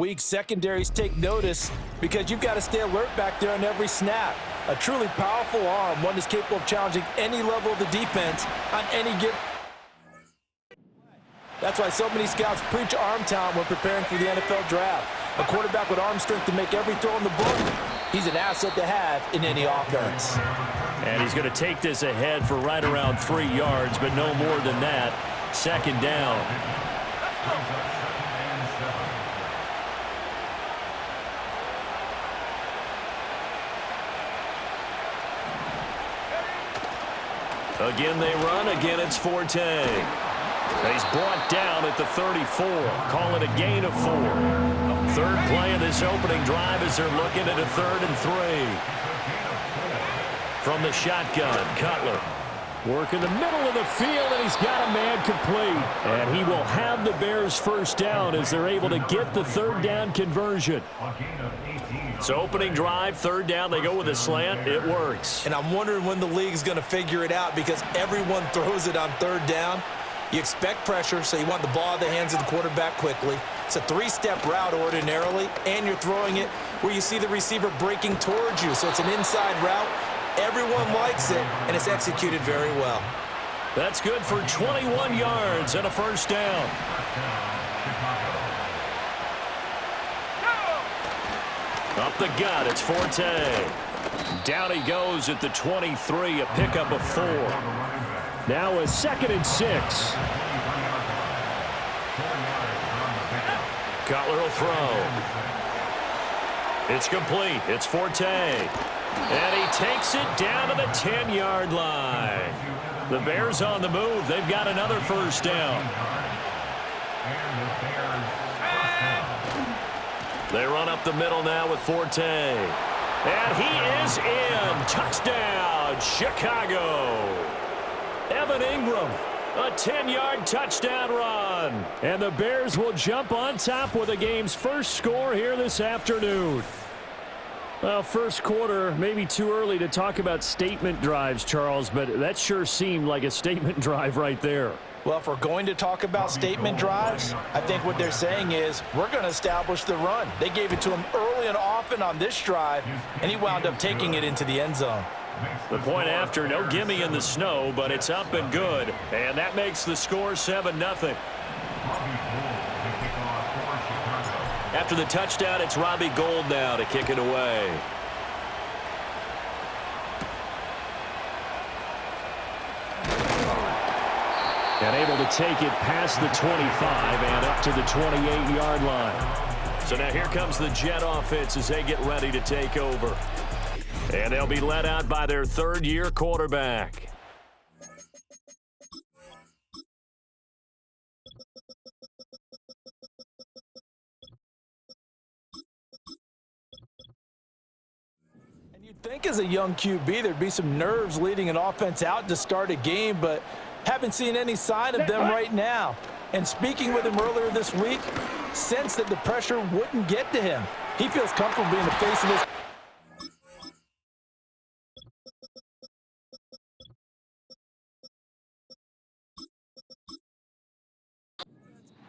Weak secondaries take notice because you've got to stay alert back there on every snap. A truly powerful arm, one that's capable of challenging any level of the defense on any given. That's why so many scouts preach arm talent when preparing for the NFL draft. A quarterback with arm strength to make every throw in the book, he's an asset to have in any offense. And he's going to take this ahead for right around 3 yards, but no more than that. Second down. Again they run. Again it's Forte. He's brought down at the 34. Call it a gain of 4. Third play of this opening drive as they're looking at a 3rd and 3. From the shotgun, Cutler. Work in the middle of the field, and he's got a man complete. And he will have the Bears first down as they're able to get the 3rd down conversion. So opening drive, 3rd down, they go with a slant. It works. And I'm wondering when the league's going to figure it out because everyone throws it on 3rd down. You expect pressure, so you want the ball in the hands of the quarterback quickly. It's a 3-step route ordinarily, and you're throwing it where you see the receiver breaking towards you. So it's an inside route. Everyone likes it, and it's executed very well. That's good for 21 yards and a first down. Up the gut, it's Forte. Down he goes at the 23, a pickup of 4. Now a 2nd and 6. Cutler will throw. It's complete. It's Forte. And he takes it down to the 10-yard line. The Bears on the move. They've got another first down. They run up the middle now with Forte. And he is in. Touchdown, Chicago. Evan Ingram, a 10-yard touchdown run. And the Bears will jump on top with the game's first score here this afternoon. Well, first quarter, maybe too early to talk about statement drives, Charles, but that sure seemed like a statement drive right there. Well, if we're going to talk about statement drives, I think what they're saying is we're going to establish the run. They gave it to him early and often on this drive, and he wound up taking it into the end zone. The point after, no gimme in the snow, but it's up and good, and that makes the score 7-0. After the touchdown, it's Robbie Gould now to kick it away. And able to take it past the 25 and up to the 28-yard line. So now here comes the Jet offense as they get ready to take over. And they'll be led out by their 3rd-year quarterback. And you'd think as a young QB there'd be some nerves leading an offense out to start a game, but haven't seen any sign of them right now. And speaking with him earlier this week, sensed that the pressure wouldn't get to him. He feels comfortable being the face of this.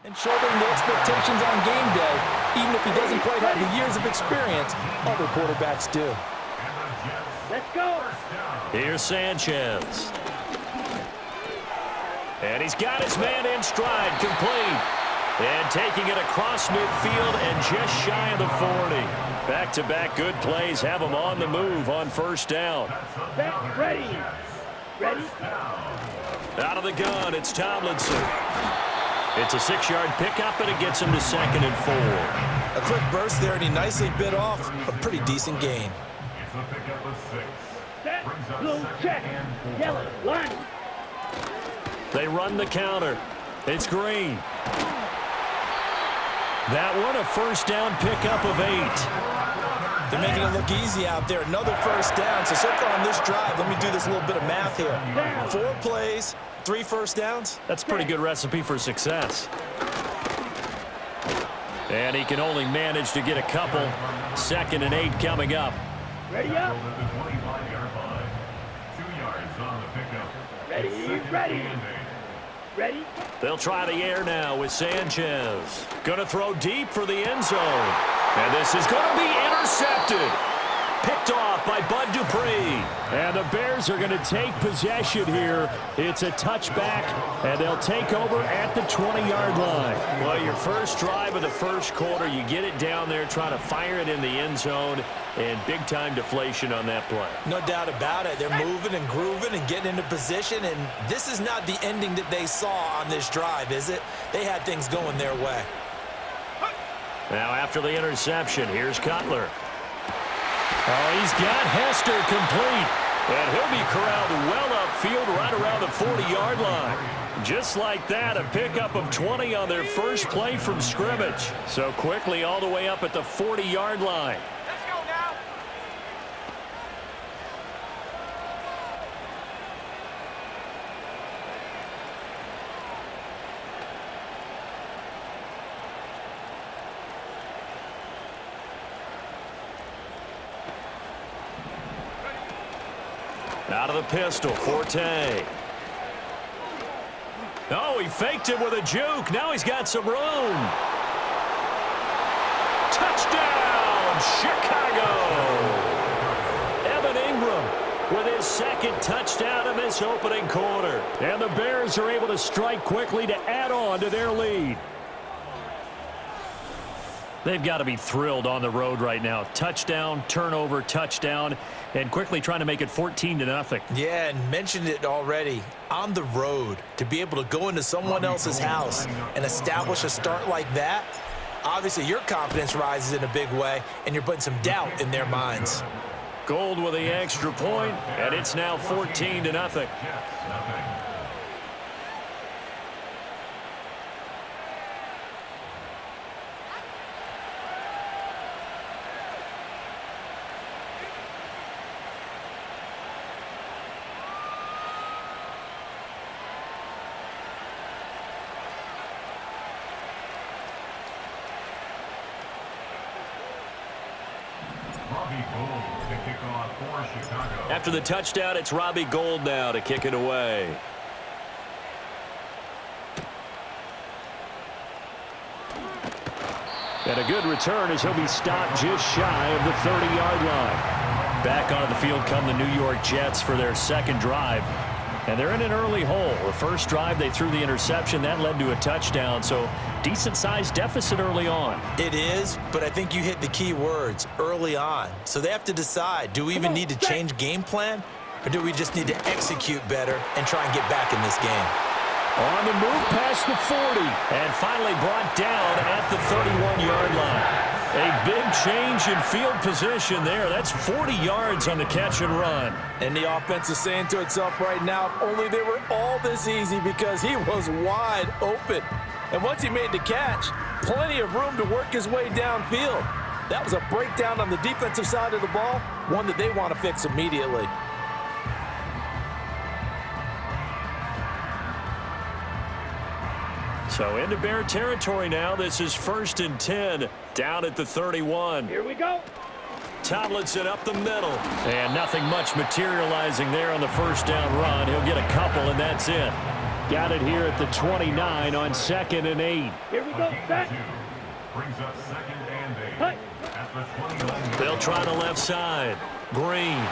And shouldering the expectations on game day, even if he doesn't quite have the years of experience other quarterbacks do. Let's go. Here's Sanchez. And he's got his man in stride, complete. And taking it across midfield and just shy of the 40. Back-to-back good plays have him on the move on first down. Ready. Ready. Out of the gun, it's Tomlinson. It's a 6-yard pickup, and it gets him to 2nd and 4. A quick burst there, and he nicely bit off a pretty decent gain. It's a pickup of 6. Set, blue, check, yellow, line. They run the counter. It's Green. That one a first down pickup of 8. They're making it look easy out there. Another first down. So far on this drive, let me do this little bit of math here. 4 plays, 3 first downs. That's a pretty good recipe for success. And he can only manage to get a couple. 2nd and 8 coming up. Ready up. Ready, ready. They'll try the air now with Sanchez. Going to throw deep for the end zone. And this is going to be intercepted. Picked off by Bud Dupree. And the Bears are going to take possession here. It's a touchback, and they'll take over at the 20-yard line. Well, your first drive of the first quarter, you get it down there, trying to fire it in the end zone, and big-time deflation on that play. No doubt about it. They're moving and grooving and getting into position, and this is not the ending that they saw on this drive, is it? They had things going their way. Now, after the interception, here's Cutler. Oh, he's got Hester complete. And he'll be corralled well upfield right around the 40-yard line. Just like that, a pickup of 20 on their first play from scrimmage. So quickly all the way up at the 40-yard line. Let's go now. Out of the pistol, Forte. Oh, he faked it with a juke. Now he's got some room. Touchdown, Chicago! Evan Ingram with his second touchdown in this opening quarter. And the Bears are able to strike quickly to add on to their lead. They've got to be thrilled on the road right now. Touchdown, turnover, touchdown, and quickly trying to make it 14-0. Yeah, and mentioned it already. On the road, to be able to go into someone else's house and establish a start like that, obviously your confidence rises in a big way, and you're putting some doubt in their minds. Gold with the extra point, and it's now 14-0. After the touchdown, it's Robbie Gould now to kick it away. And a good return as he'll be stopped just shy of the 30-yard line. Back onto the field come the New York Jets for their second drive. And they're in an early hole. The first drive, they threw the interception. That led to a touchdown. So decent-sized deficit early on. It is, but I think you hit the key words, early on. So they have to decide, do we even need to change game plan? Or do we just need to execute better and try and get back in this game? On the move past the 40. And finally brought down at the 31-yard line. A big change in field position there. That's 40 yards on the catch and run. And the offense is saying to itself right now, only they were all this easy because he was wide open. And once he made the catch, plenty of room to work his way downfield. That was a breakdown on the defensive side of the ball, one that they want to fix immediately. So into Bear territory now. This is 1st and 10 down at the 31. Here we go. Tomlinson up the middle. And nothing much materializing there on the first down run. He'll get a couple, and that's it. Got it here at the 29 on 2nd and 8. Here we go. Back. Brings up 2nd and 8 at the 29. They'll try the left side. Green.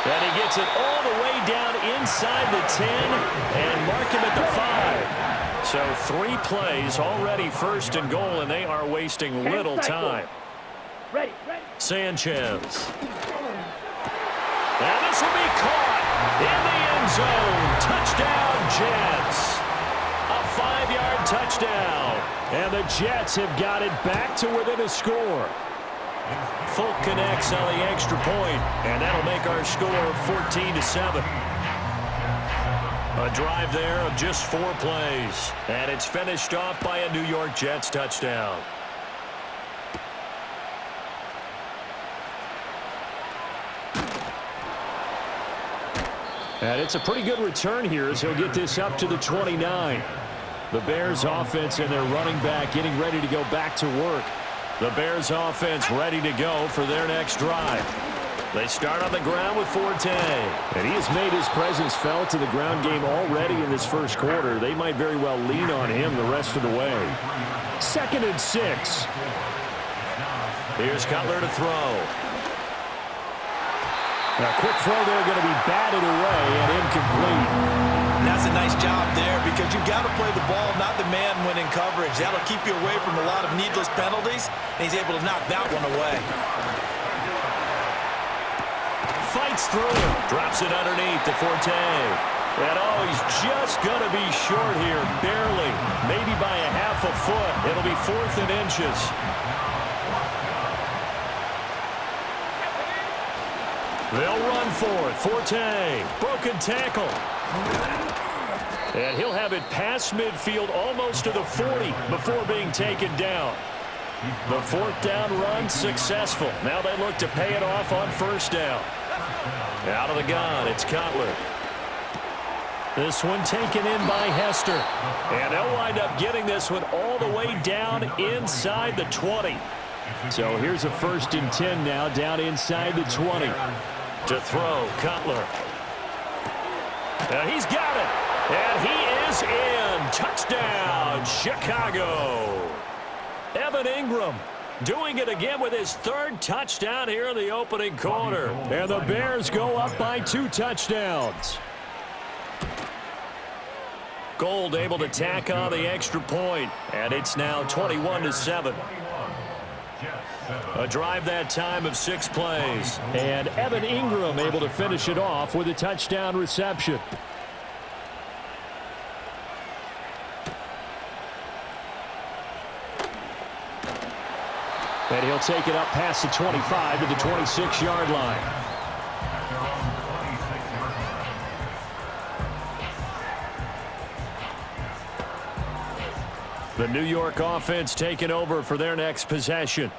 And he gets it all the way down inside the 10 and mark him at the 5. So 3 plays already 1st and goal, and they are wasting little time. Ready. Sanchez. And this will be caught in the end zone. Touchdown, Jets. A 5-yard touchdown. And the Jets have got it back to within a score. Folk connects on the extra point, and that'll make our score 14-7. A drive there of just 4 plays, and it's finished off by a New York Jets touchdown. And it's a pretty good return here as he'll get this up to the 29. The Bears offense and their running back getting ready to go back to work. The Bears offense ready to go for their next drive. They start on the ground with Forte. And he has made his presence felt in the ground game already in this first quarter. They might very well lean on him the rest of the way. 2nd and 6. Here's Cutler to throw. A quick throw there going to be batted away and incomplete. And that's a nice job there because you've got to play the ball, not the man when in coverage. That'll keep you away from a lot of needless penalties, and he's able to knock that one away. Fights through. Drops it underneath to Forte. And he's just going to be short here, barely. Maybe by a half a foot. It'll be 4th and inches. They'll run for it. Forte. Broken tackle. And he'll have it past midfield almost to the 40 before being taken down. The 4th down run successful. Now they look to pay it off on 1st down. Out of the gun, it's Cutler. This one taken in by Hester. And they'll wind up getting this one all the way down inside the 20. So here's a 1st and 10 now down inside the 20. To throw, Cutler. And he's got it. And he is in. Touchdown, Chicago. Evan Ingram doing it again with his 3rd touchdown here in the opening quarter. And the Bears go up by 2 touchdowns. Gold able to tack on the extra point. And it's now 21-7. A drive that time of 6 plays. And Evan Ingram able to finish it off with a touchdown reception. And he'll take it up past the 25 to the 26-yard line. The New York offense taking over for their next possession.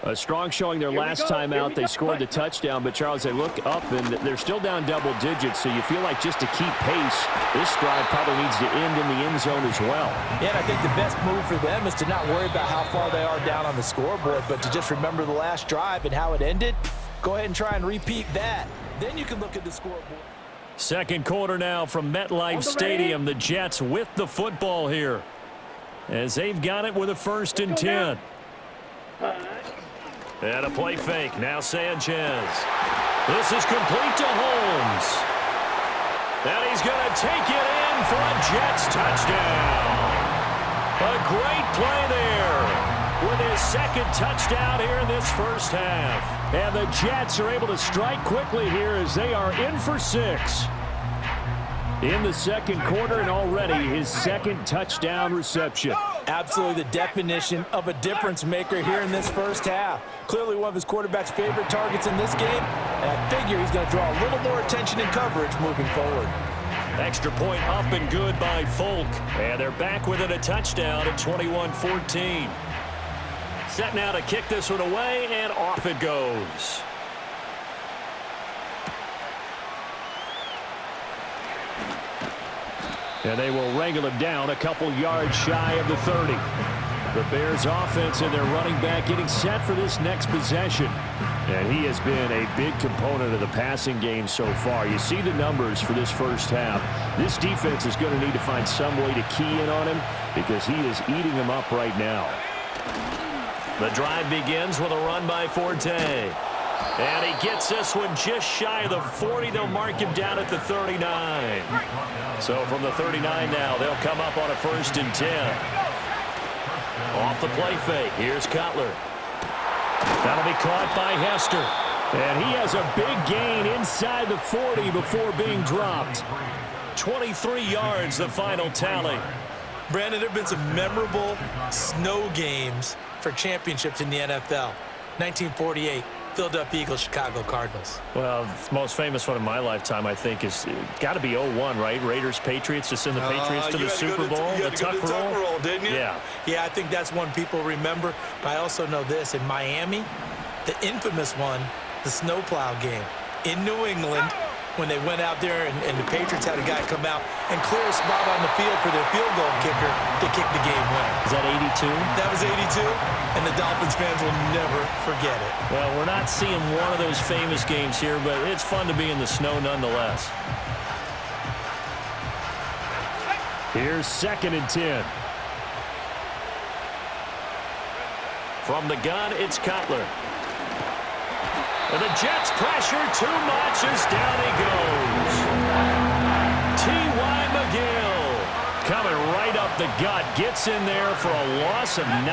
A strong showing their last time out. They scored the touchdown, but Charles, they look up and they're still down double digits, so you feel like just to keep pace, this drive probably needs to end in the end zone as well. Yeah, and I think the best move for them is to not worry about how far they are down on the scoreboard, but to just remember the last drive and how it ended. Go ahead and try and repeat that. Then you can look at the scoreboard. 2nd quarter now from MetLife Stadium. The Jets with the football here, as they've got it with a 1st and 10. And a play fake. Now Sanchez. This is complete to Holmes. And he's going to take it in for a Jets touchdown. A great play there with his 2nd touchdown here in this first half. And the Jets are able to strike quickly here as they are in for 6. In the 2nd quarter, and already his 2nd touchdown reception. Absolutely the definition of a difference maker here in this first half. Clearly one of his quarterback's favorite targets in this game, and I figure he's going to draw a little more attention and coverage moving forward. Extra point up and good by Folk. And they're back within a touchdown at 21-14. Set now to kick this one away, and off it goes. And they will wrangle him down a couple yards shy of the 30. The Bears offense and their running back getting set for this next possession. And he has been a big component of the passing game so far. You see the numbers for this first half. This defense is going to need to find some way to key in on him because he is eating them up right now. The drive begins with a run by Forte. And he gets this one just shy of the 40. They'll mark him down at the 39. So from the 39 now, they'll come up on a 1st and 10. Off the play fake. Here's Cutler. That'll be caught by Hester. And he has a big gain inside the 40 before being dropped. 23 yards, the final tally. Brandon, there have been some memorable snow games for championships in the NFL. 1948. Philadelphia Eagles, Chicago Cardinals. Well, the most famous one in my lifetime, I think, is got to be 01, right? Raiders, Patriots, to send the Patriots to the Super Bowl. You had to go to the Tuck roll, didn't you? Yeah. Yeah, I think that's one people remember. But I also know this. In Miami, the infamous one, the snowplow game. In New England, when they went out there and the Patriots had a guy come out and clear a spot on the field for their field goal kicker to kick the game winner. Is that 82? That was 82, and the Dolphins fans will never forget it. Well, we're not seeing one of those famous games here, but it's fun to be in the snow nonetheless. Here's 2nd and 10. From the gun, it's Cutler. And the Jets pressure too much as down he goes. T.Y. McGill coming right up the gut. Gets in there for a loss of 9.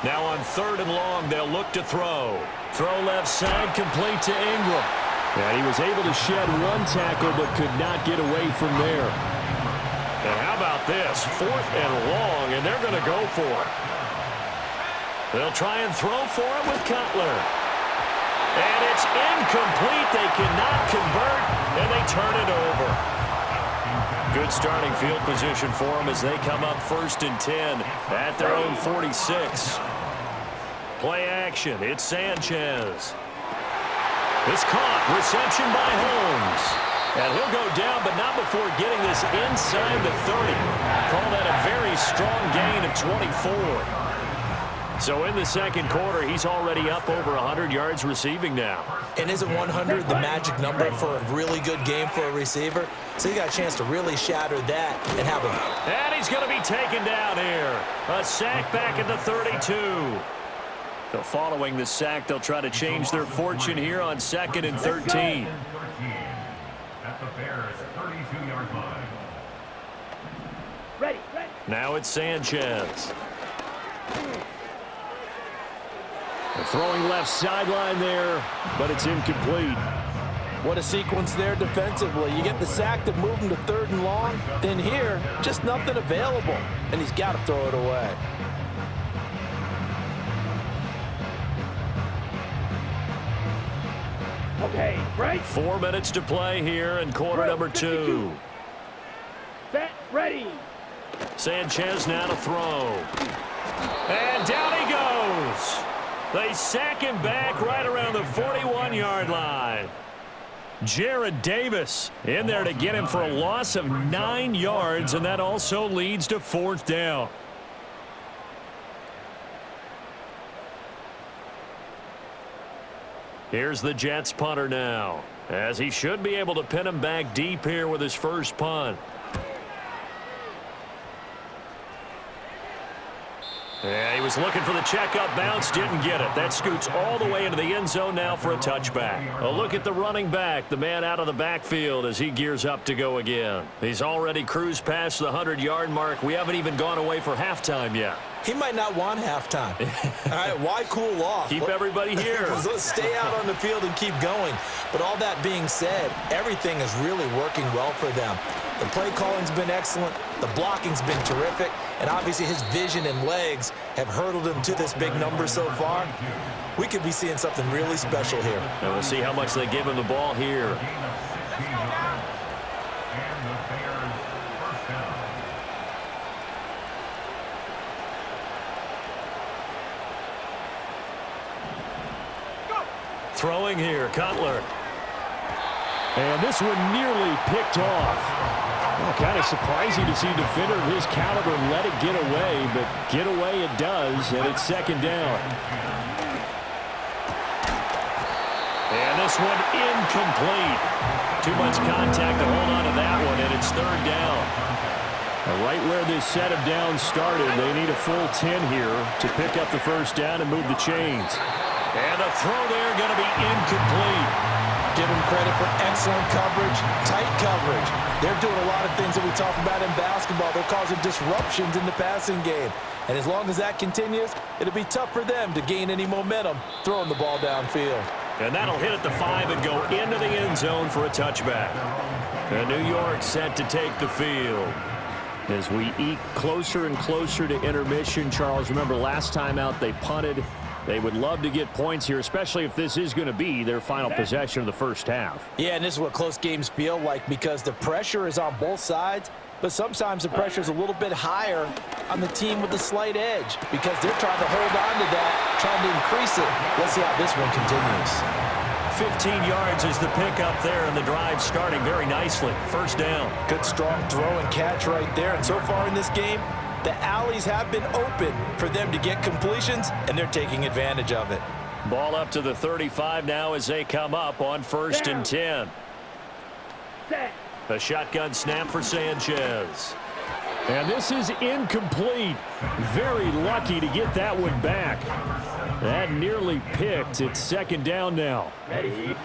Now on 3rd and long, they'll look to throw. Throw left side, complete to Ingram. And he was able to shed 1 tackle, but could not get away from there. And how about this? 4th and long, and they're going to go for it. They'll try and throw for it with Cutler. And it's incomplete. They cannot convert, and they turn it over. Good starting field position for them as they come up 1st and 10 at their own 46. Play action. It's Sanchez. It's caught. Reception by Holmes. And he'll go down, but not before getting this inside the 30. Call that a very strong gain of 24. So in the 2nd quarter, he's already up over 100 yards receiving now. And isn't 100 the magic number for a really good game for a receiver? So you got a chance to really shatter that and have a... And he's going to be taken down here. A sack back at the 32. So following the sack, they'll try to change their fortune here on 2nd and 13. At the Bears' 32-yard line. Ready. Now it's Sanchez. Throwing left sideline there, but it's incomplete. What a sequence there defensively. You get the sack to move him to 3rd and long. Then here, just nothing available. And he's got to throw it away. Okay, right. 4 minutes to play here in quarter number 2. Set, ready. Sanchez now to throw. And down he goes. They sack him back right around the 41-yard line. Jared Davis in there to get him for a loss of 9 yards, and that also leads to 4th down. Here's the Jets punter now, as he should be able to pin him back deep here with his first punt. Yeah, he was looking for the checkup bounce, didn't get it. That scoots all the way into the end zone now for a touchback. A look at the running back, the man out of the backfield as he gears up to go again. He's already cruised past the 100-yard mark. We haven't even gone away for halftime yet. He might not want halftime. All right, why cool off? Keep everybody here. Let's stay out on the field and keep going. But all that being said, everything is really working well for them. The play calling's been excellent. The blocking's been terrific. And obviously his vision and legs have hurdled him to this big number so far. We could be seeing something really special here. And we'll see how much they give him the ball here. Throwing here, Cutler. And this one nearly picked off. Well, kind of surprising to see a defender of his caliber let it get away, but get away it does, and it's 2nd down. And this one incomplete. Too much contact to hold on to that one, and it's 3rd down. Right where this set of downs started, they need a full 10 here to pick up the first down and move the chains. And the throw there going to be incomplete. Give them credit for excellent coverage, tight coverage. They're doing a lot of things that we talk about in basketball. They're causing disruptions in the passing game. And as long as that continues, it'll be tough for them to gain any momentum throwing the ball downfield. And that'll hit at the 5 and go into the end zone for a touchback. And New York set to take the field. As we eke closer and closer to intermission, Charles, remember last time out they punted. They would love to get points here, especially if this is going to be their final possession of the first half. Yeah, and this is what close games feel like because the pressure is on both sides, but sometimes the pressure is a little bit higher on the team with the slight edge because they're trying to hold on to that, trying to increase it. Let's see how this one continues. 15 yards is the pickup there, and the drive starting very nicely. First down. Good, strong throw and catch right there. And so far in this game, the alleys have been open for them to get completions, and they're taking advantage of it. Ball up to the 35 now as they come up on 1st and 10. Set. A shotgun snap for Sanchez. And this is incomplete. Very lucky to get that one back. That nearly picked. It's 2nd down now. Ready.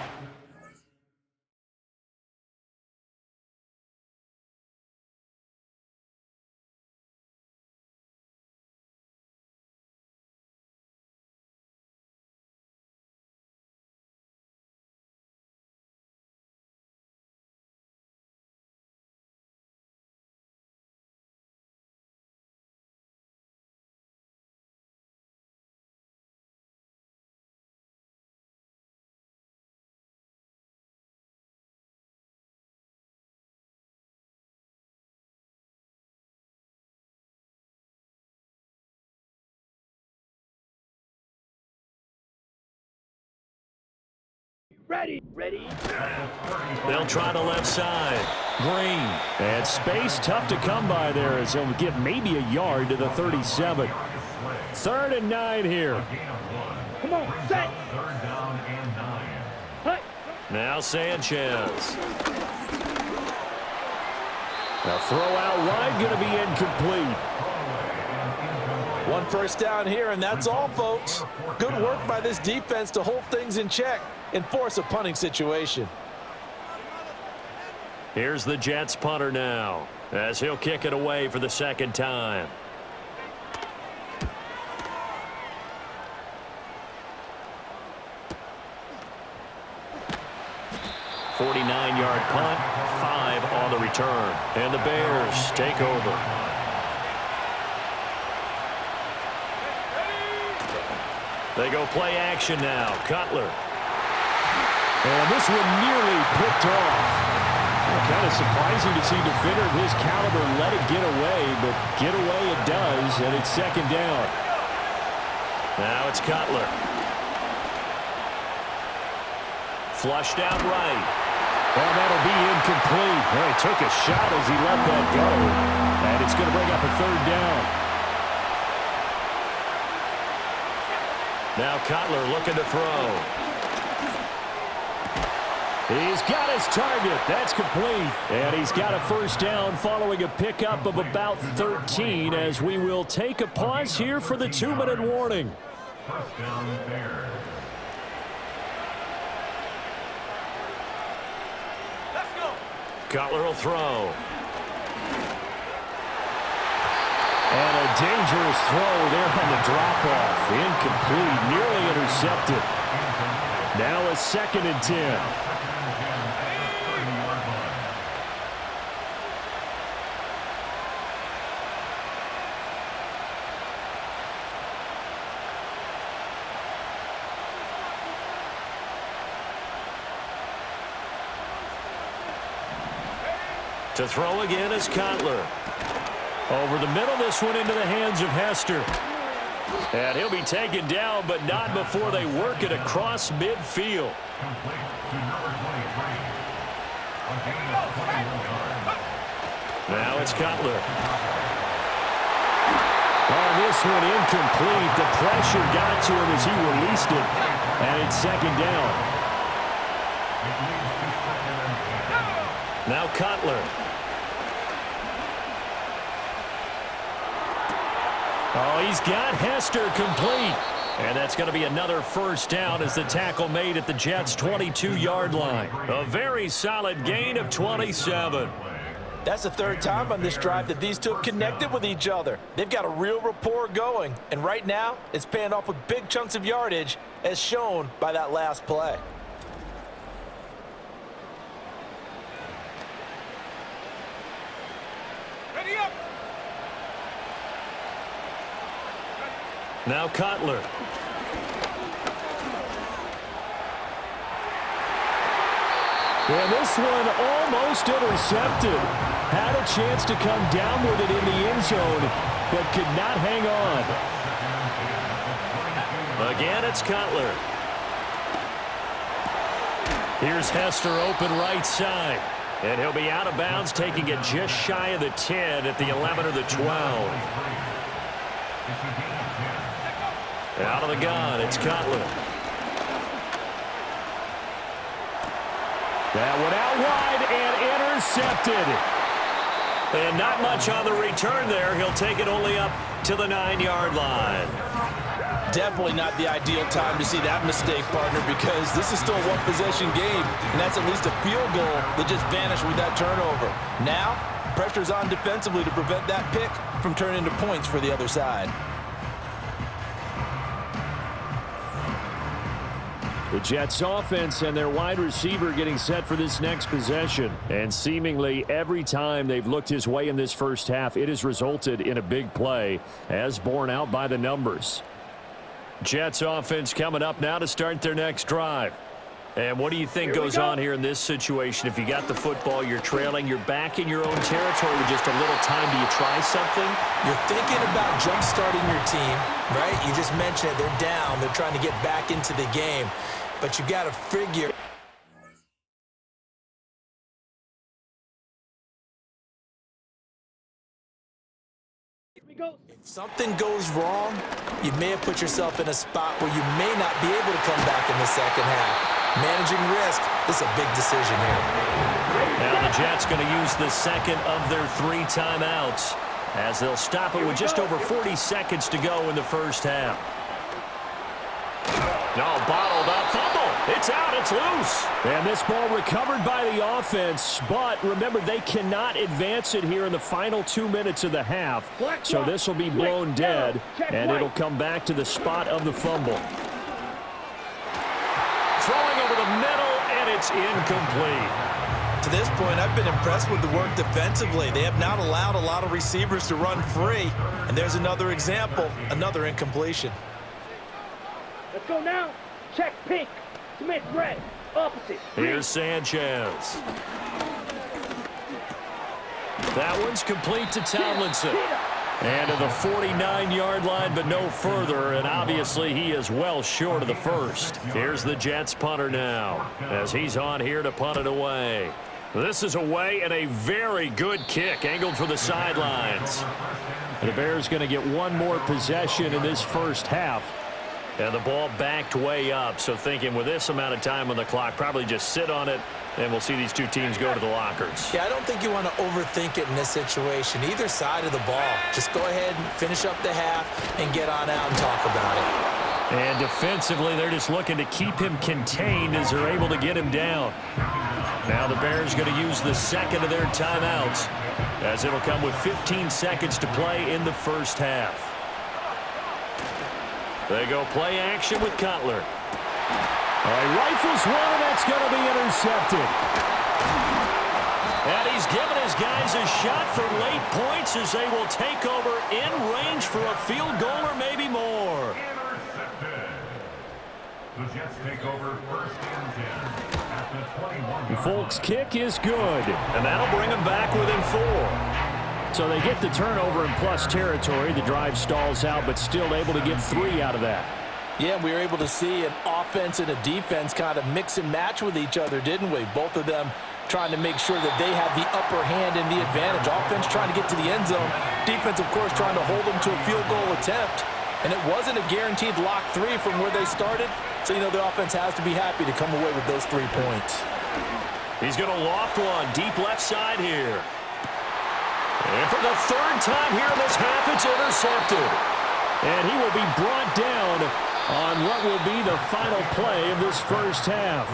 Ready. Ready. They'll try the left side. Green. And space tough to come by there as he'll get maybe a yard to the 37. 3rd and 9 here. Come on, set. Third down and 9. Hut. Now Sanchez. The throw out wide going to be incomplete. One first down here, and that's all, folks. Good work by this defense to hold things in check and force a punting situation. Here's the Jets punter now as he'll kick it away for the 2nd time. "49-yard punt, 5 on the return. And the Bears take over. They go play action now. Cutler. And this one nearly picked off. Kind of surprising to see a defender of his caliber let it get away, but get away it does, and it's 2nd down. Now it's Cutler. Flushed out right. Well, that'll be incomplete. Well, he took a shot as he let that go, and it's going to bring up a 3rd down. Now Cutler looking to throw. He's got his target. That's complete. And he's got a 1st down following a pickup of about 13 as we will take a pause here for the 2-minute warning. First down, Bears. Cutler will throw. And a dangerous throw there on the drop-off. Incomplete. Nearly intercepted. Now a 2nd and 10. To throw again is Cutler. Over the middle, this one into the hands of Hester. And he'll be taken down, but not before they work it across midfield. Complete to number 23. A gain of 21 yards. Now it's Cutler. On this one, incomplete. The pressure got to him as he released it. And it's 2nd down. It leads to 2nd and 10. Now Cutler. Oh, he's got Hester complete. And that's going to be another first down as the tackle made at the Jets' 22-yard line. A very solid gain of 27. That's the third time on this drive that these two have connected with each other. They've got a real rapport going, and right now it's paying off with big chunks of yardage as shown by that last play. Ready up. Now Cutler. And this one almost intercepted. Had a chance to come down with it in the end zone, but could not hang on. Again, it's Cutler. Here's Hester open right side. And he'll be out of bounds, taking it just shy of the 10 at the 11 or the 12. Out of the gun, it's Cutler. That one out wide and intercepted. And not much on the return there. He'll take it only up to the 9-yard line. Definitely not the ideal time to see that mistake, partner, because this is still a one-possession game, and that's at least a field goal that just vanished with that turnover. Now, pressure's on defensively to prevent that pick from turning into points for the other side. The Jets offense and their wide receiver getting set for this next possession. And seemingly every time they've looked his way in this first half, it has resulted in a big play, as borne out by the numbers. Jets offense coming up now to start their next drive. And what do you think goes on here in this situation? If you got the football, you're trailing, you're back in your own territory with just a little time. Do you try something? You're thinking about jump-starting your team, right? You just mentioned it. They're down. They're trying to get back into the game. But you got to figure. If something goes wrong, you may have put yourself in a spot where you may not be able to come back in the second half. Managing risk, this is a big decision here. Now the Jets going to use the second of their 3 timeouts as they'll stop it with just over 40 seconds to go in the first half. No, bottled up, fumble. It's out, it's loose. And this ball recovered by the offense, but remember, they cannot advance it here in the final 2 minutes of the half. So this will be blown dead, and it'll come back to the spot of the fumble. Throwing over the middle, and it's incomplete. To this point, I've been impressed with the work defensively. They have not allowed a lot of receivers to run free. And there's another example, another incompletion. Let's go now. Check pink. Smith red. Opposite. Here's Sanchez. That one's complete to Tomlinson. And to the 49-yard line, but no further. And obviously, he is well short of the first. Here's the Jets punter now, as he's on here to punt it away. This is away, and a very good kick, angled for the sidelines. The Bears going to get one more possession in this first half. And the ball backed way up, so thinking with this amount of time on the clock, probably just sit on it, and we'll see these two teams go to the lockers. Yeah, I don't think you want to overthink it in this situation. Either side of the ball. Just go ahead and finish up the half and get on out and talk about it. And defensively, they're just looking to keep him contained as they're able to get him down. Now the Bears going to use the second of their timeouts, as it'll come with 15 seconds to play in the first half. They go play action with Cutler. Rifles one, and that's going to be intercepted. And he's given his guys a shot for late points as they will take over in range for a field goal or maybe more. Intercepted. The Jets take over first and 10 at the 21. Folks' kick is good. And that'll bring them back within 4. So they get the turnover in plus territory. The drive stalls out, but still able to get 3 out of that. Yeah, we were able to see an offense and a defense kind of mix and match with each other, didn't we? Both of them trying to make sure that they have the upper hand and the advantage. Offense trying to get to the end zone. Defense, of course, trying to hold them to a field goal attempt. And it wasn't a guaranteed lock 3 from where they started. So, you know, the offense has to be happy to come away with those 3 points. He's going to loft one deep left side here. And for the 3rd time here in this half, it's intercepted. And he will be brought down on what will be the final play of this first half.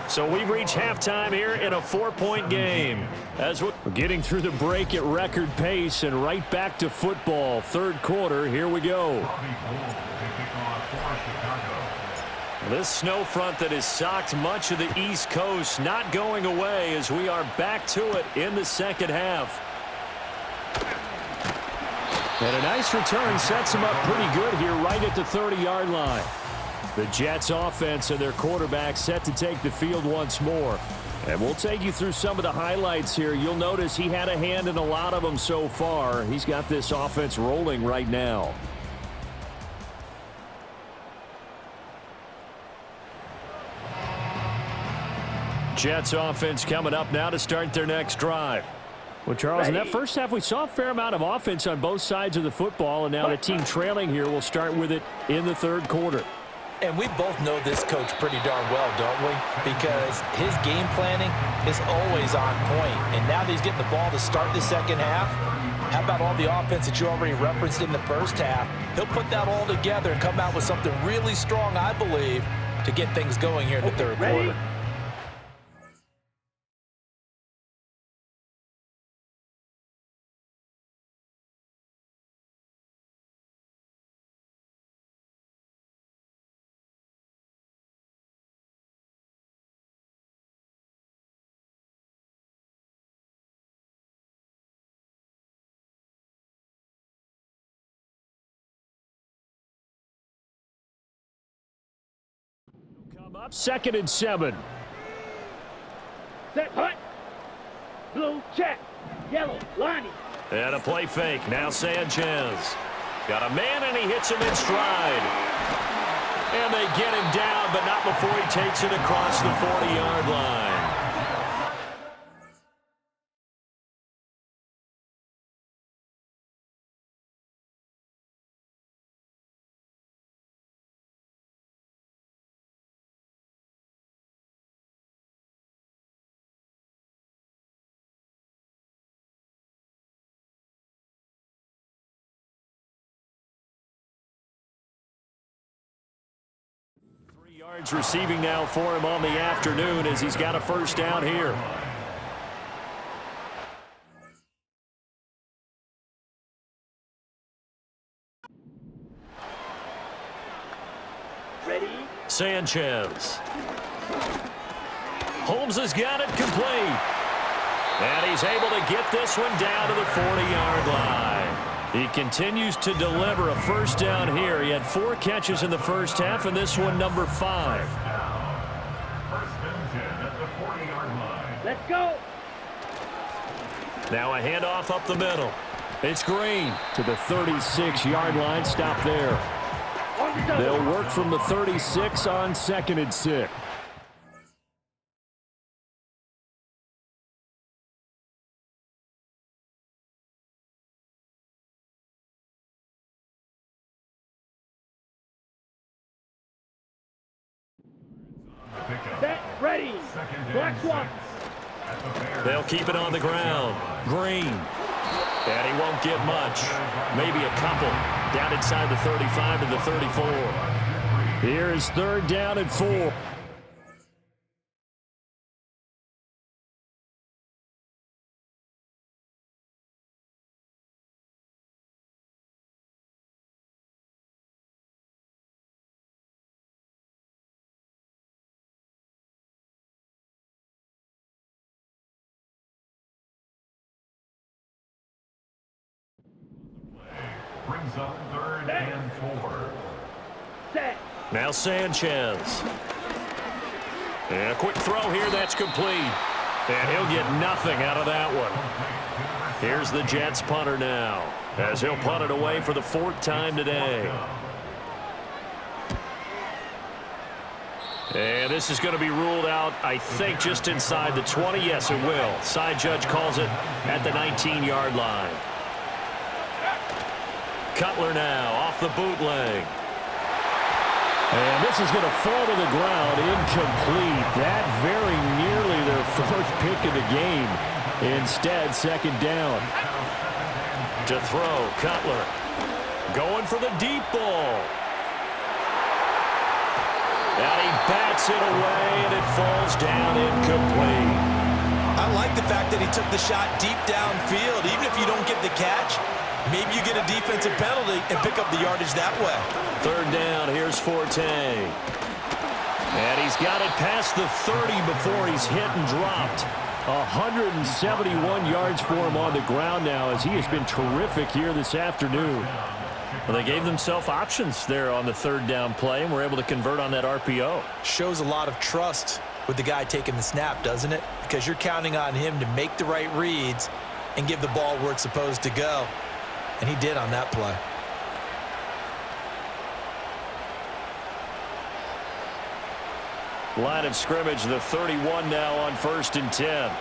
So we've reached halftime here in a 4-point game. As we're getting through the break at record pace and right back to football. Third quarter, here we go. This snow front that has socked much of the East Coast not going away as we are back to it in the second half. And a nice return sets them up pretty good here right at the 30-yard line. The Jets offense and their quarterback set to take the field once more. And we'll take you through some of the highlights here. You'll notice he had a hand in a lot of them so far. He's got this offense rolling right now. Jets offense coming up now to start their next drive. Well, Charles, in that first half, we saw a fair amount of offense on both sides of the football, and now the team trailing here will start with it in the third quarter. And we both know this coach pretty darn well, don't we? Because his game planning is always on point. And now that he's getting the ball to start the second half, how about all the offense that you already referenced in the first half? He'll put that all together and come out with something really strong, I believe, to get things going here in the third quarter. Up 2nd and 7. Set, hut. Blue, check. Yellow, lining. And a play fake. Now Sanchez. Got a man, and he hits him in stride. And they get him down, but not before he takes it across the 40-yard line. Yards receiving now for him on the afternoon as he's got a first down here. Ready? Sanchez. Holmes has got it complete. And he's able to get this one down to the 40-yard line. He continues to deliver a first down here. He had 4 catches in the first half, and this one number 5. First and 10 at the 40-yard line. Let's go. Now a handoff up the middle. It's Green To the 36-yard line. Stop there. They'll work from the 36 on 2nd and 6. Set, ready. Black swap. They'll keep it on the ground. Green. And he won't get much. Maybe a couple. Down inside the 35 to the 34. Here is 3rd down and 4. Brings up 3rd and 4. Set. Now Sanchez. And a quick throw here, that's complete. And he'll get nothing out of that one. Here's the Jets punter now, as he'll punt it away for the 4th time today. And this is going to be ruled out, I think, just inside the 20. Yes, it will. Side judge calls it at the 19-yard line. Cutler now off the bootleg. And this is going to fall to the ground, incomplete. That very nearly their 4th pick of the game. Instead, 2nd down. To throw, Cutler. Going for the deep ball. And he bats it away, and it falls down incomplete. I like the fact that he took the shot deep downfield. Even if you don't get the catch, maybe you get a defensive penalty and pick up the yardage that way. Third down, here's Forte. And he's got it past the 30 before he's hit and dropped. 171 yards for him on the ground now as he has been terrific here this afternoon. Well, they gave themselves options there on the third down play and were able to convert on that RPO. Shows a lot of trust with the guy taking the snap, doesn't it? Because you're counting on him to make the right reads and give the ball where it's supposed to go. And he did on that play. Line of scrimmage, the 31 now on 1st and 10.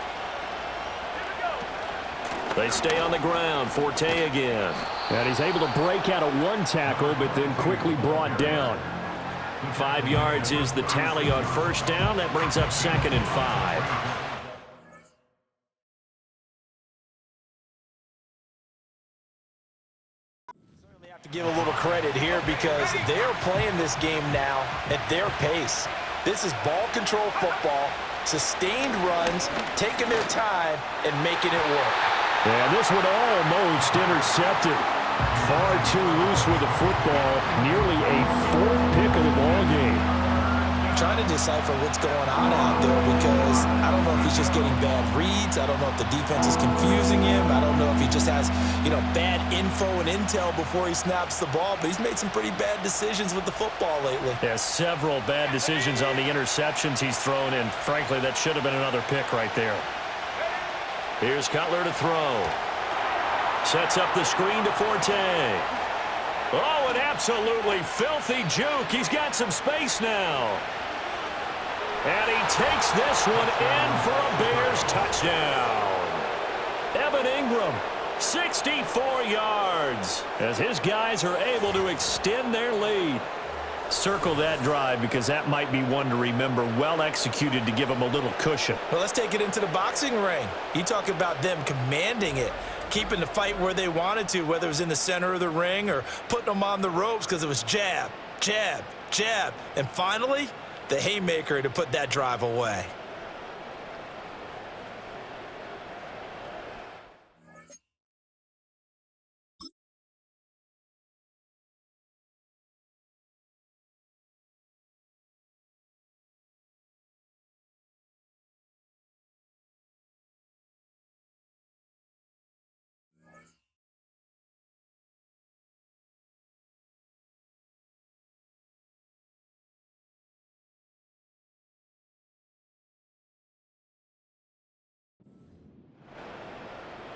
They stay on the ground. Forte again. And he's able to break out of one tackle, but then quickly brought down. 5 yards is the tally on first down. That brings up 2nd and 5. To give a little credit here because they're playing this game now at their pace. This is ball control football, sustained runs, taking their time and making it work. And this one almost intercepted. Far too loose with the football. Nearly a 4th pick of the ball game. Trying to decipher what's going on out there because I don't know if he's just getting bad reads. I don't know if the defense is confusing him. I don't know if he just has, bad info and intel before he snaps the ball. But he's made some pretty bad decisions with the football lately. Yeah, several bad decisions on the interceptions he's thrown, and frankly, that should have been another pick right there. Here's Cutler to throw. Sets up the screen to Forte. Oh, an absolutely filthy juke. He's got some space now. And he takes this one in for a Bears touchdown. Evan Ingram, 64 yards, as his guys are able to extend their lead. Circle that drive because that might be one to remember. Well executed to give him a little cushion. Well, let's take it into the boxing ring. You talk about them commanding it, keeping the fight where they wanted to, whether it was in the center of the ring or putting them on the ropes because it was jab, jab, jab. And finally, the haymaker to put that drive away.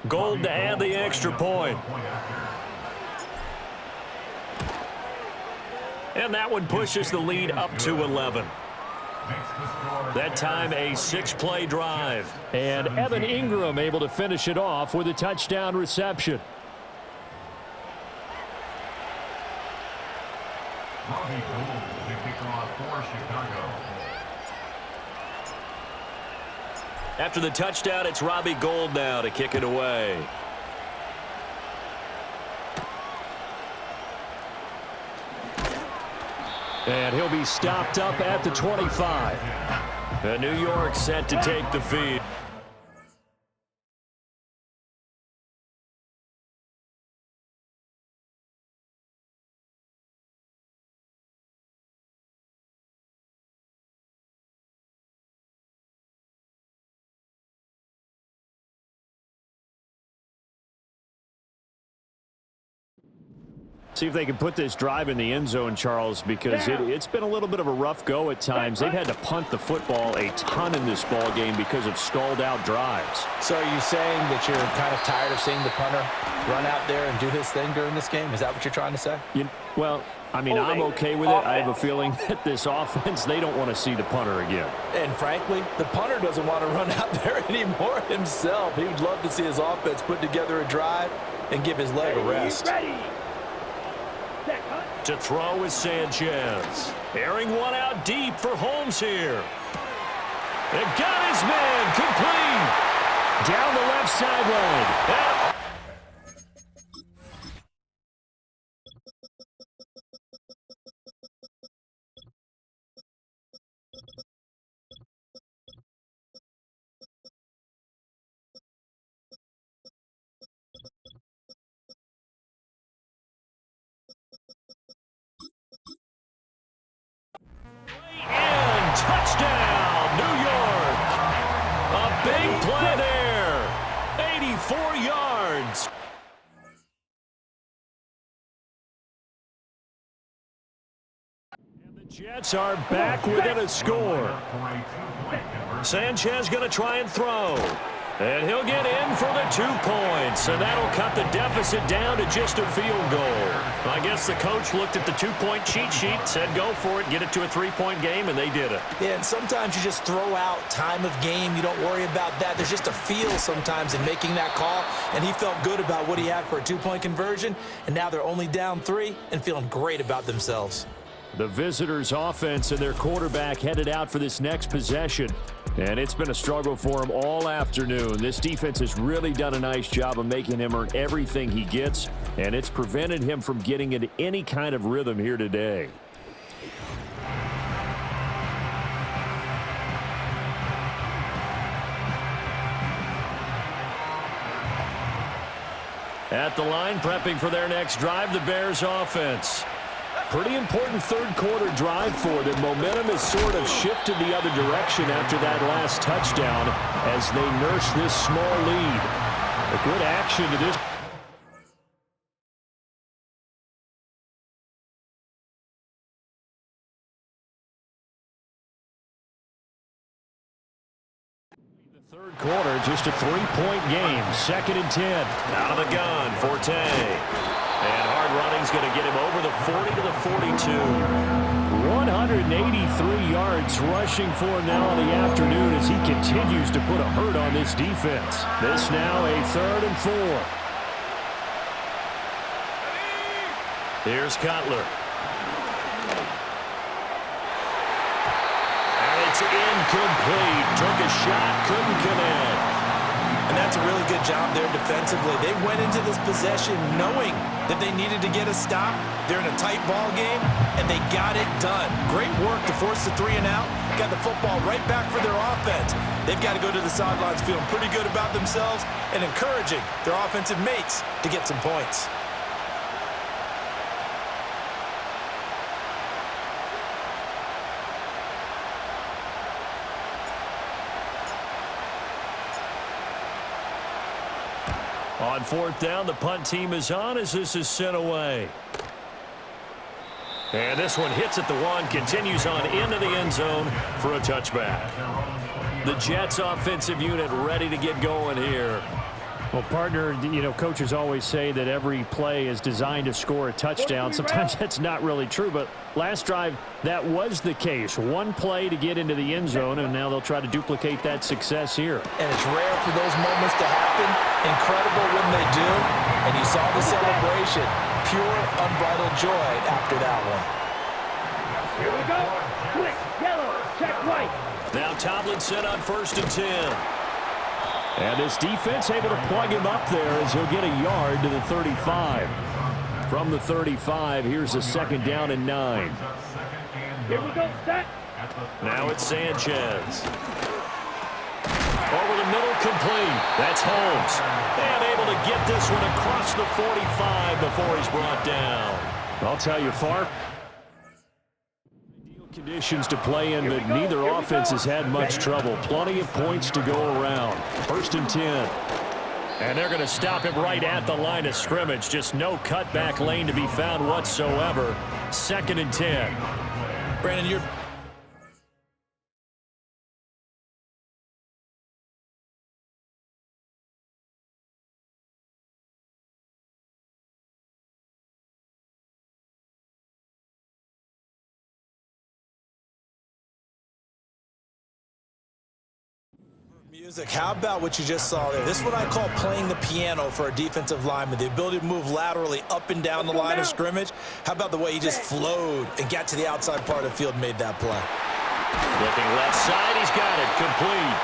Gold to add the extra point. And that one pushes the lead up to 11. That time a 6-play drive. And Evan Ingram able to finish it off with a touchdown reception. Robbie Gould, the kickoff for Chicago. After the touchdown, it's Robbie Gould now to kick it away. And he'll be stopped up at the 25. And New York set to take the feed. See if they can put this drive in the end zone, Charles, because it's been a little bit of a rough go at times. They've had to punt the football a ton in this ball game because of stalled-out drives. So are you saying that you're kind of tired of seeing the punter run out there and do his thing during this game? Is that what you're trying to say? I'm okay with it. I have a feeling that this offense, they don't want to see the punter again. And frankly, the punter doesn't want to run out there anymore himself. He would love to see his offense put together a drive and give his leg a rest. To throw is Sanchez. Airing one out deep for Holmes here. And got his man complete. Down the left sideline. Jets are back within a score. Sanchez going to try and throw. And he'll get in for the 2 points. And that'll cut the deficit down to just a field goal. I guess the coach looked at the 2-point cheat sheet, said go for it, get it to a 3-point game, and they did it. Yeah, and sometimes you just throw out time of game. You don't worry about that. There's just a feel sometimes in making that call. And he felt good about what he had for a 2-point conversion. And now they're only down 3 and feeling great about themselves. The visitors' offense and their quarterback headed out for this next possession. And it's been a struggle for him all afternoon. This defense has really done a nice job of making him earn everything he gets, and it's prevented him from getting into any kind of rhythm here today. At the line, prepping for their next drive, the Bears offense. Pretty important third-quarter drive for them. Momentum has sort of shifted the other direction after that last touchdown as they nurse this small lead. A good action to this. The third quarter, just a 3-point game. 2nd and 10. Out of the gun, Forte. And hard running's going to get him over the 40 to the 42. 183 yards rushing for him now in the afternoon as he continues to put a hurt on this defense. This now a 3rd and 4. Here's Cutler. And it's incomplete. Took a shot, couldn't connect. And that's a really good job there defensively. They went into this possession knowing that they needed to get a stop. They're in a tight ball game, and they got it done. Great work to force the 3 and out. Got the football right back for their offense. They've got to go to the sidelines feeling pretty good about themselves and encouraging their offensive mates to get some points. On 4th down, the punt team is on as this is sent away. And this one hits at the 1, continues on into the end zone for a touchback. The Jets offensive unit ready to get going here. Well, partner, you know, coaches always say that every play is designed to score a touchdown. Sometimes that's not really true, but last drive, that was the case. One play to get into the end zone, and now they'll try to duplicate that success here. And it's rare for those moments to happen. Incredible when they do. And you saw the celebration. Pure, unbridled joy after that one. Here we go. Quick, yellow, check white. Now Tomlinson on 1st and 10. And this defense able to plug him up there as he'll get a yard to the 35. From the 35, here's a 2nd down and 9. Here we go, set. Now it's Sanchez. Over the middle, complete. That's Holmes. And able to get this one across the 45 before he's brought down. I'll tell you, far conditions to play in, but neither offense has had much trouble. Plenty of points to go around. 1st and 10. And they're going to stop him right at the line of scrimmage. Just no cutback lane to be found whatsoever. 2nd and 10. Brandon, you're... music. How about what you just saw there? This is what I call playing the piano for a defensive lineman. The ability to move laterally up and down the line of scrimmage. How about the way he just flowed and got to the outside part of the field and made that play? Looking left side, he's got it complete.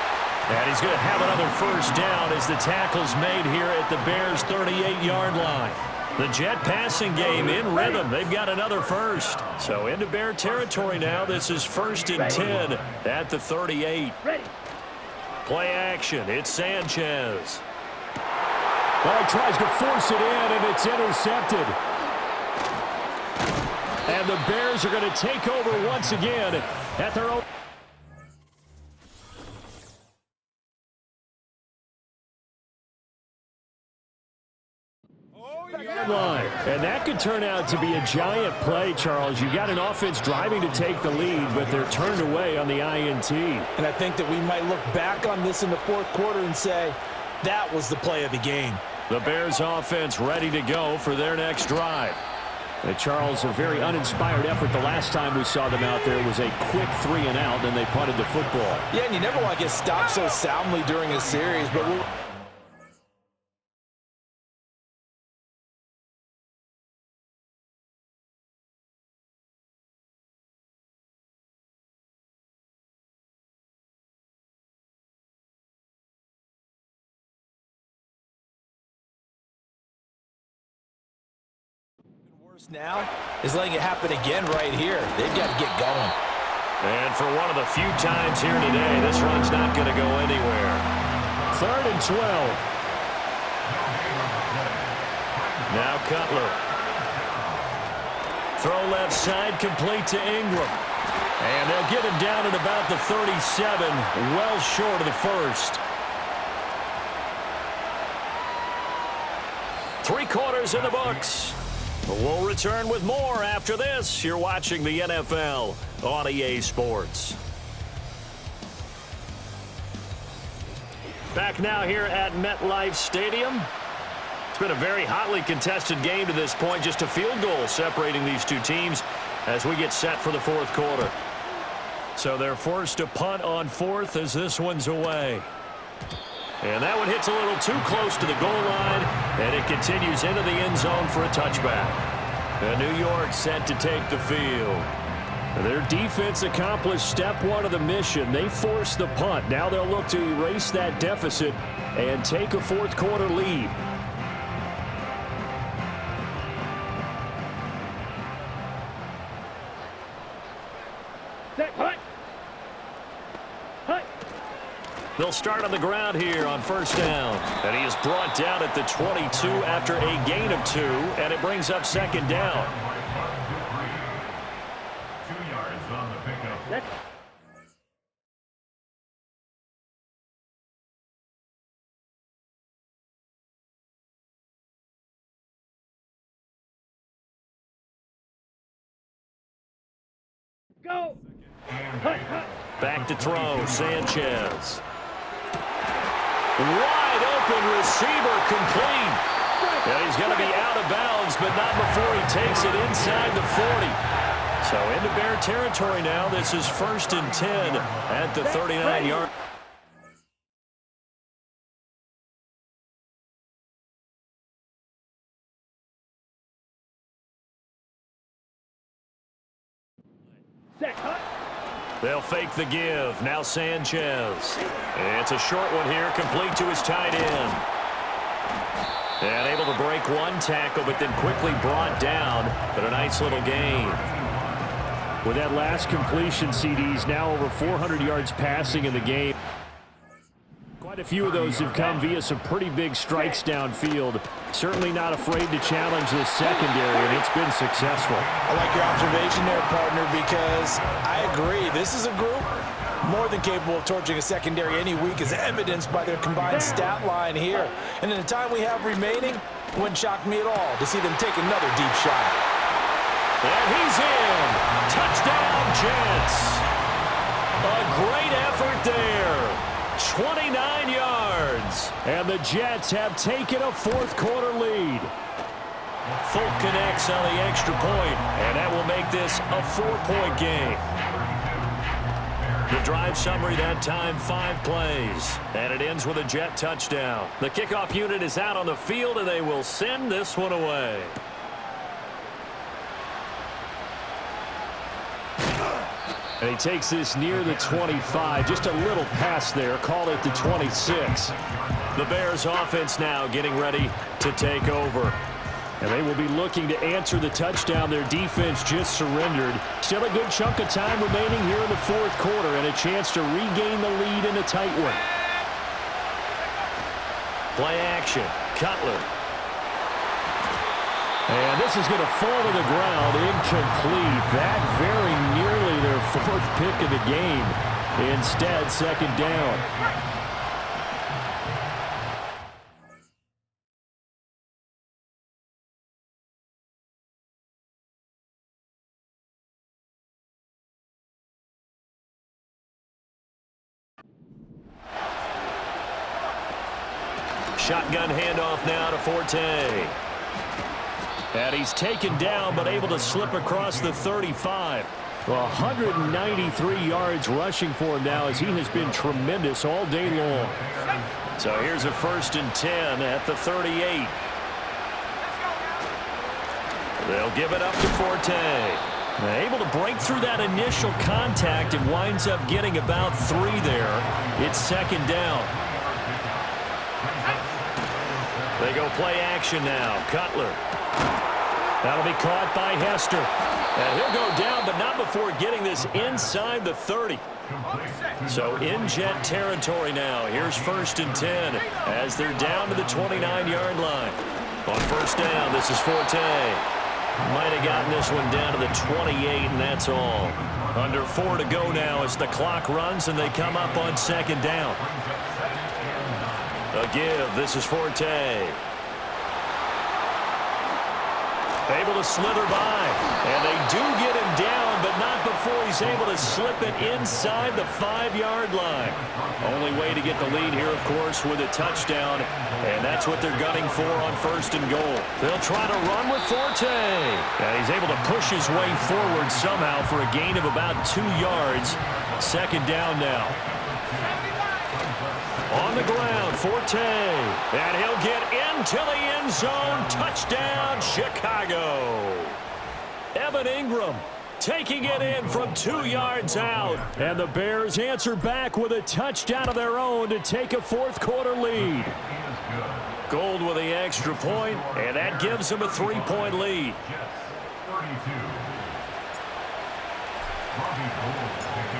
And he's going to have another 1st down as the tackle's made here at the Bears' 38-yard line. The Jet passing game in rhythm. They've got another 1st. So into Bear territory now. This is 1st and 10 at the 38. Play action. It's Sanchez. Well, he tries to force it in, and it's intercepted. And the Bears are going to take over once again at their own. Yard line. And that could turn out to be a giant play, Charles. You got an offense driving to take the lead, but they're turned away on the INT. And I think that we might look back on this in the fourth quarter and say, that was the play of the game. The Bears offense ready to go for their next drive. And Charles, a very uninspired effort. The last time we saw them out there was a quick 3-and-out, and they punted the football. Yeah, and you never want to get stopped so soundly during a series, but we'll now is letting it happen again right here. They've got to get going. And for one of the few times here today, this run's not going to go anywhere. 3rd and 12. Now Cutler. Throw left side, complete to Ingram. And they'll get him down at about the 37, well short of the first. 3 quarters in the books. We'll return with more after this. You're watching the NFL on EA Sports. Back now here at MetLife Stadium. It's been a very hotly contested game to this point. Just a field goal separating these two teams as we get set for the fourth quarter. So they're forced to punt on 4th as this one's away. And that one hits a little too close to the goal line, and it continues into the end zone for a touchback. And New York set to take the field. Their defense accomplished step 1 of the mission. They forced the punt. Now they'll look to erase that deficit and take a fourth quarter lead. Set, punt. Punt. They'll start on the ground here on first down. And he is brought down at the 22 after a gain of 2, and it brings up second down. 2 yards on the pickup. Set. Go. Punt, punt. Back to throw, Sanchez. Wide open receiver, complete. And he's going to be out of bounds, but not before he takes it inside the 40. So into Bear territory now. This is 1st and 10 at the 39-yard. Set, punt. They'll fake the give. Now Sanchez. It's a short one here, complete to his tight end. And able to break one tackle, but then quickly brought down. But a nice little gain. With that last completion, CDs now over 400 yards passing in the game. Quite a few of those have come via some pretty big strikes downfield. Certainly not afraid to challenge the secondary, and it's been successful. I like your observation there, partner, because I agree. This is a group more than capable of torching a secondary any week, as evidenced by their combined stat line here. And in the time we have remaining, it wouldn't shock me at all to see them take another deep shot. And he's in. Touchdown, Jets. A great effort there. 29 yards. And the Jets have taken a fourth quarter lead. Folk connects on the extra point, and that will make this a 4-point game. The drive summary that time, 5 plays, and it ends with a Jet touchdown. The kickoff unit is out on the field, and they will send this one away. And he takes this near the 25. Just a little pass there. Call it the 26. The Bears offense now getting ready to take over. And they will be looking to answer the touchdown. Their defense just surrendered. Still a good chunk of time remaining here in the fourth quarter, and a chance to regain the lead in a tight one. Play action. Cutler. And this is going to fall to the ground, incomplete. That very nearly their 4th pick of the game. Instead, second down. Shotgun handoff now to Forte. And he's taken down, but able to slip across the 35. Well, 193 yards rushing for him now, as he has been tremendous all day long. So here's a 1st and 10 at the 38. They'll give it up to Forte. Able to break through that initial contact and winds up getting about 3 there. It's 2nd down. They go play action now. Cutler. That'll be caught by Hester. And he'll go down, but not before getting this inside the 30. So in Jet territory now. Here's 1st and 10 as they're down to the 29-yard line. On 1st down, this is Forte. Might have gotten this one down to the 28, and that's all. Under 4 to go now as the clock runs, and they come up on 2nd down. A give. This is Forte. Able to slither by. And they do get him down, but not before he's able to slip it inside the 5-yard line. Only way to get the lead here, of course, with a touchdown. And that's what they're gunning for on 1st and goal. They'll try to run with Forte. And he's able to push his way forward somehow for a gain of about 2 yards. 2nd down now. On the ground, Forte. And he'll get into the end zone. Touchdown, Chicago. Evan Ingram taking it in from 2 yards out. And the Bears answer back with a touchdown of their own to take a 4th quarter lead. Gold with the extra point, and that gives them a 3-point lead.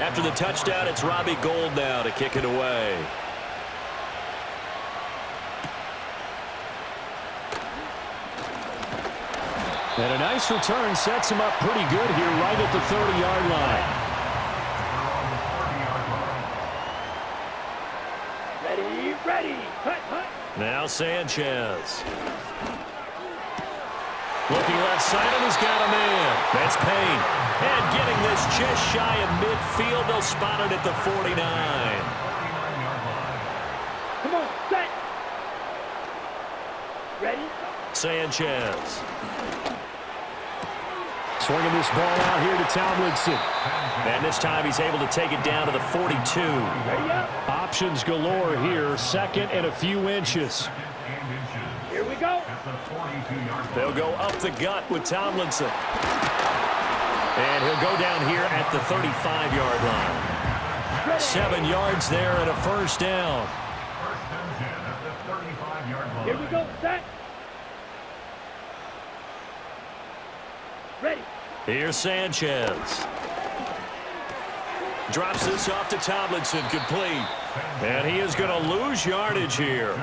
After the touchdown, it's Robbie Gould now to kick it away. And a nice return sets him up pretty good here right at the 30-yard line. Ready. Hut. Now Sanchez. Looking left side, and he's got a man. That's Payne. And getting this just shy of midfield. They'll spot it at the 49. Come on, set. Ready? Sanchez. Swinging this ball out here to Tomlinson. And this time he's able to take it down to the 42. Ready up. Options galore here. 2nd and a few inches. Here we go. They'll go up the gut with Tomlinson. And he'll go down here at the 35-yard line. 7 yards there and a 1st down. Here we go, set. Ready. Here's Sanchez. Drops this off to Tomlinson, complete. And he is going to lose yardage here.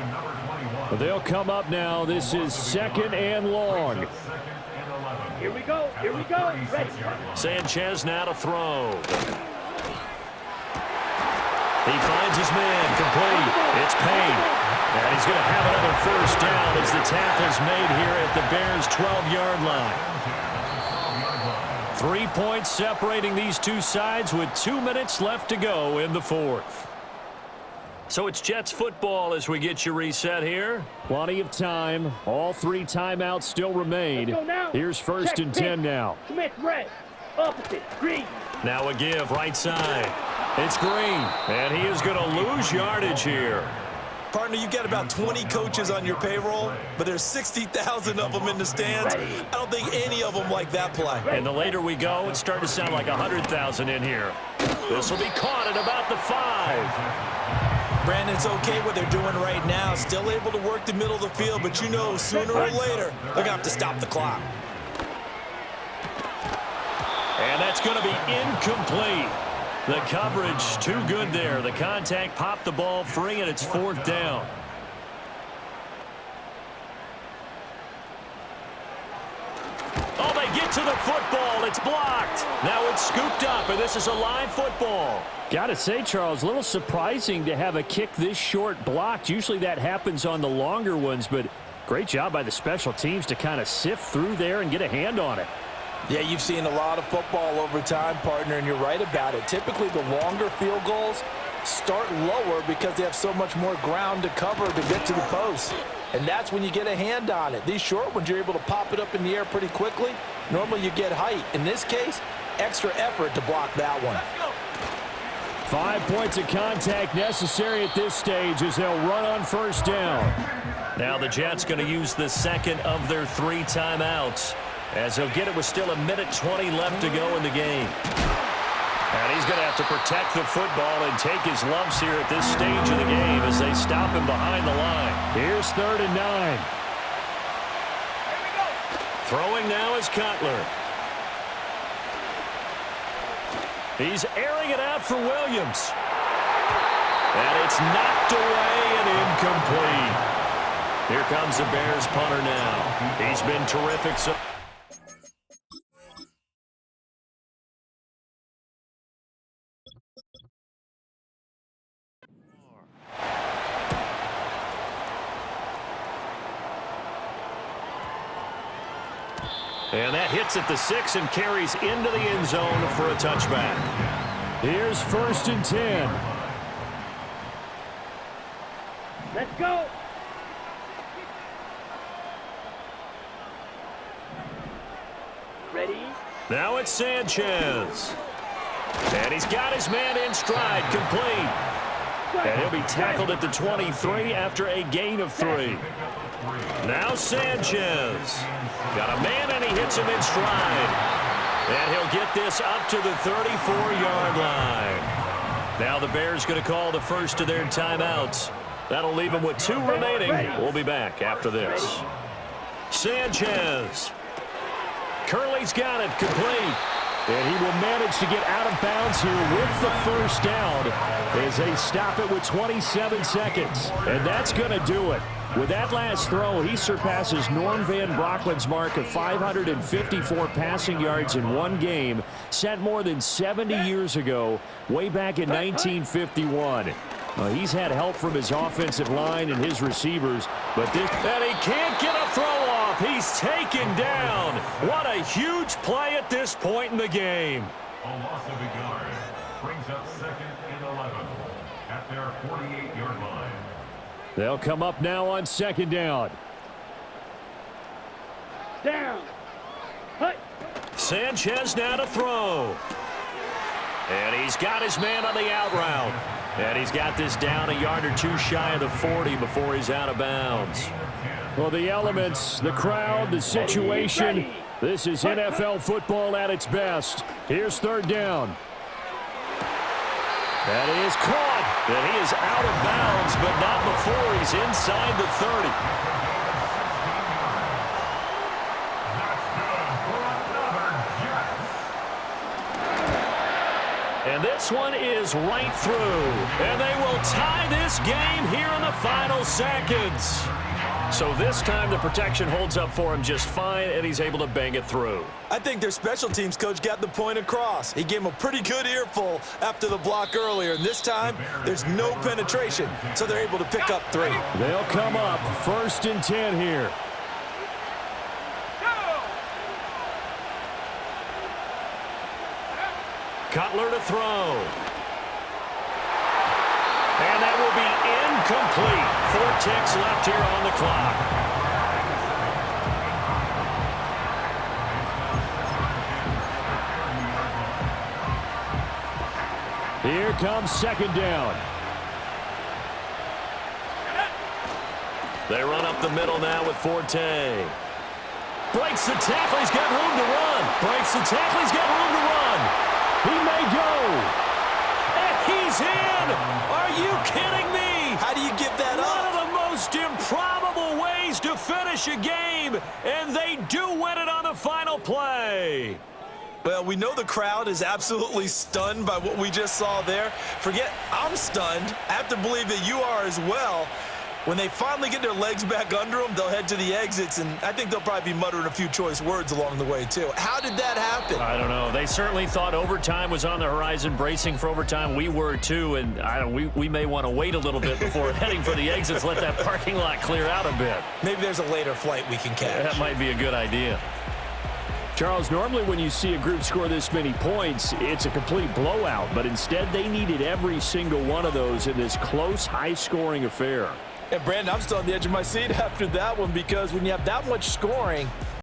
They'll come up now. This is 2nd and long. Here we go. Ready. Sanchez now to throw. He finds his man, complete. It's Payne. And he's going to have another 1st down as the tackle's made here at the Bears' 12-yard line. 3 points separating these two sides with 2 minutes left to go in the 4th. So it's Jets football as we get you reset here. Plenty of time. All 3 timeouts still remain. Here's 1st and 10 now. Smith red. Opposite. Green. Now a give right side. It's Green. And he is going to lose yardage here. Partner, you got about 20 coaches on your payroll, but there's 60,000 of them in the stands. I don't think any of them like that play. And the later we go, it's starting to sound like 100,000 in here. This will be caught at about the 5. Brandon, it's okay what they're doing right now. Still able to work the middle of the field, but you know sooner or later they're going to have to stop the clock. And that's going to be incomplete. The coverage too good there. The contact popped the ball free, and it's 4th down. Oh, they get to the football. It's blocked. Now it's scooped up, and this is a live football. Got to say, Charles, a little surprising to have a kick this short blocked. Usually that happens on the longer ones, but great job by the special teams to kind of sift through there and get a hand on it. Yeah, you've seen a lot of football over time, partner, and you're right about it. Typically, the longer field goals start lower because they have so much more ground to cover to get to the post. And that's when you get a hand on it. These short ones, you're able to pop it up in the air pretty quickly. Normally you get height. In this case, extra effort to block that one. 5 points of contact necessary at this stage as they'll run on first down. Now the Jets going to use the second of their 3 timeouts, as he'll get it with still 1:20 left to go in the game. And he's going to have to protect the football and take his lumps here at this stage of the game as they stop him behind the line. Here's 3rd and 9. Throwing now is Cutler. He's airing it out for Williams. And it's knocked away and incomplete. Here comes the Bears punter now. He's been terrific. And that hits at the 6 and carries into the end zone for a touchback. Here's 1st and 10. Let's go. Ready? Now it's Sanchez. And he's got his man in stride, complete. And he'll be tackled at the 23 after a gain of 3. Now Sanchez. Got a man and he hits him in stride. And he'll get this up to the 34-yard line. Now the Bears going to call the first of their timeouts. That'll leave them with 2 remaining. We'll be back after this. Sanchez. Curley's got it, complete. And he will manage to get out of bounds here with the first down as they stop it with 27 seconds. And that's going to do it. With that last throw, he surpasses Norm Van Brocklin's mark of 554 passing yards in one game, set more than 70 years ago, way back in 1951. He's had help from his offensive line and his receivers, but this... And he can't get a throw off. He's taken down. What a huge play at this point in the game. A loss of a yard brings up 2nd and 11 at their 48-yard line. They'll come up now on 2nd down. Down. Hut. Sanchez now to throw. And he's got his man on the out route. And he's got this down a yard or 2 shy of the 40 before he's out of bounds. Well, the elements, the crowd, the situation, this is NFL football at its best. Here's 3rd down. That is caught. And he is out of bounds, but not before he's inside the 30. And this one is right through. And they will tie this game here in the final seconds. So this time the protection holds up for him just fine, and he's able to bang it through. I think their special teams coach got the point across. He gave him a pretty good earful after the block earlier. And this time, there's no penetration, so they're able to pick up 3. They'll come up 1st and 10 here. Cutler to throw. And that will be incomplete. 4 ticks left here on the clock. Here comes 2nd down. They run up the middle now with Forte. Breaks the tackle. He's got room to run. Breaks the tackle. He's got room to run. He may go. And he's in. Are you kidding me? How do you give that One up? of the most improbable ways to finish a game, and they do win it on the final play. Well, we know the crowd is absolutely stunned by what we just saw there. Forget I'm stunned. I have to believe that you are as well. When they finally get their legs back under them, they'll head to the exits, and I think they'll probably be muttering a few choice words along the way, too. How did that happen? I don't know. They certainly thought overtime was on the horizon, bracing for overtime. We were, too, and we may want to wait a little bit before heading for the exits, let that parking lot clear out a bit. Maybe there's a later flight we can catch. That might be a good idea. Charles, normally when you see a group score this many points, it's a complete blowout. But instead, they needed every single one of those in this close, high-scoring affair. And, Brandon, I'm still on the edge of my seat after that one because when you have that much scoring,